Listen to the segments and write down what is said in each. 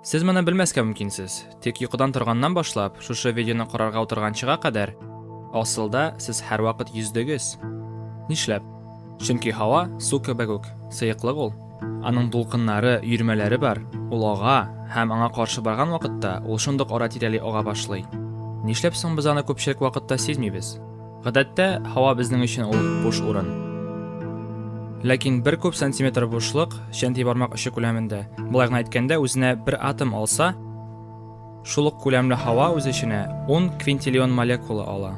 Siz mana bilmasga mumkinsiz. Tek yuqadan turgandan boshlab, shusha videoni qarorga o'tirganchiga qadar aslida siz har vaqt yüzdügüz. Nishlab? Chunki havo suv kabaguk, siyiqliq ul. Aning to'lqinlari, yurmalari bor. Uloga ham anga qarshi borgan vaqtda ul shundoq ora-tirali oga boshlay. Nishlab so'ng biz uni ko'pchilik vaqtda sezmaymiz. Odatda havo bizning uchun ul bo'sh o'rin. Lekin bir ko'p santimetr bo'shliq shanti barmoq ishi ko'lamida, bularni aytganda o'zine bir atom olsa, shuluq ko'lamli havo o'z ishini 10 kvintillion molekula ola.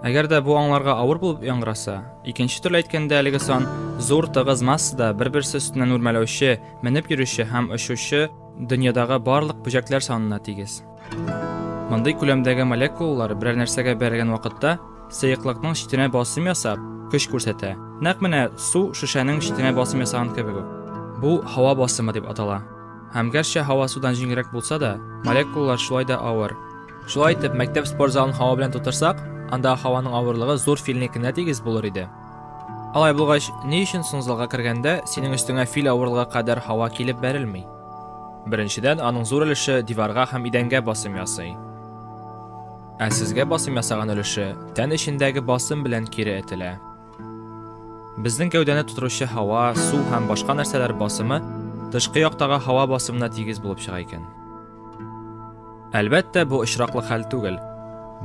Agarda bu anglarga avur bo'lib yangrasa, ikkinchi turli aytganda haligi son zo'r tig'iz massada bir-birisi ustidan o'rmalovchi, minib yurishi ham o'shushi dunyodagi barliq bujaklar sonina tegiz. Bunday ko'lamdagi molekulalar bir narsaga berilgan vaqtda siyiqlikning shitini bosim yasab, kuch ko'rsata. Naq mana suv shishaning shitini bosim yasagan kabi. Bu havo bosimi deb ataladi. Ham garchi havo suvdan yengilroq bo'lsa-da, molekulalar shunday avur. Shunday deb maktab sport zalini havo bilan to'tirsaq, anda havoning avurligi zo'r filnikiga tegiz bo'lar edi. Alay bo'lg'ach, ne uchun sunzalga kirganda sening ustingga fil avurligiga qadar havo kelib berilmay? Birinchidan, aning zo'r ilishi divarga ham idanga bosim yasay. Sizga bosim yasagan ilishi tan ishindagi bosim bilan kiri etila. Bizning gavdani tuturuvchi havo, suv ham boshqa narsalar bosimi tashqi yoqdagi havo bosimina tegiz bo'lib chiqar ekan. Albatta, bu ishroqli hal tugul.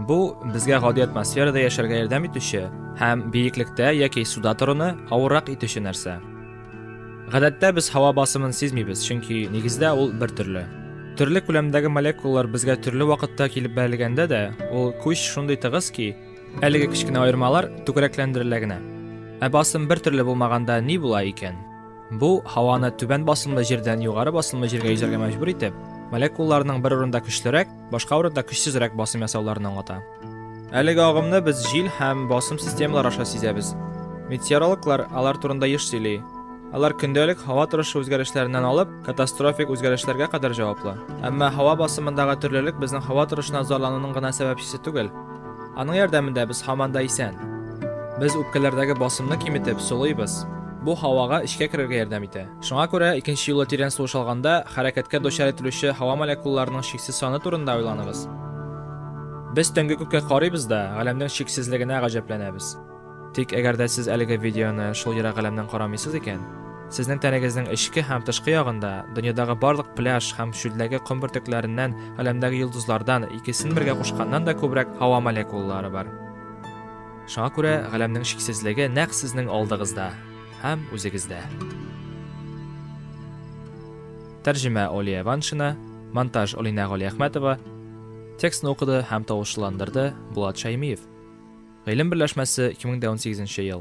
Bu bizga oddiy atmosferada yasharga yordam etuvchi ham buyuklikda yoki suvda turini avurroq etuvchi narsa. Odatda biz havo bosimini sezmaymiz, chunki negizda u bir turli. Turli ko'lamdagi molekulalar bizga turli vaqtda kelib berilganda-da, u kuch shunday tig'izki, haligi kichkina ayirmalar to'garaklantirilagina. Bosim bir turli bo'lmaganda ne bo'lar ekan? Bu havoni tuban bosimli yerdan yuqori bosimli yerga yuzarga majbur etib, molekulalarning bir o'rinda kuchliroq, boshqa o'rinda kuchsizroq bosim yasovlarini anglatadi. Haligi og'imni biz jil ham bosim sistemalar orqali sezamiz. Meteorologlar ular turida yashayli. Ular kundalik havo turishi o'zgarishlaridan olib, katastrofik o'zgarishlarga qadar javobli. Ammo havo bosimidagi turlilik bizning havo turishining zorlanishining g'ina sababchisi tugul. Aning yordamida biz hamanda esan. Biz o'pkalardagi bosimni kemitib so'laymiz. Bu havoga ishga kirishga yordam etadi. Shunga ko'ra, ikkinchi yo'l teran suv olganda harakatga duchor etiluvchi havo molekulalarining cheksiz soni turida o'ylanamiz. Biz tungi ko'kka qaraymiz-da, alamning cheksizligiga g'ajablanamiz. Tek agarda siz haligi videoni shu yera qalamdan qaramaysiz ekan, sizning tanangizning ichki ham tashqi yog'ida dunyodagi barliq plyaj ham shuldagi qum burtiklaridan, alamdagi yulduzlardan ikkisini birga qo'shgandan-da ko'proq havo molekulalari bor. Shunga ko'ra, qalamning cheksizligi naq sizning oldingizda ham o'zingizda. Tarjima Oliya Vanshina, montaj Olina G'oliahmatova, tekstni o'qidi ham tovushlantirdi Bulat Shaymiyev. G'ilim birlashmasi 2018-yil.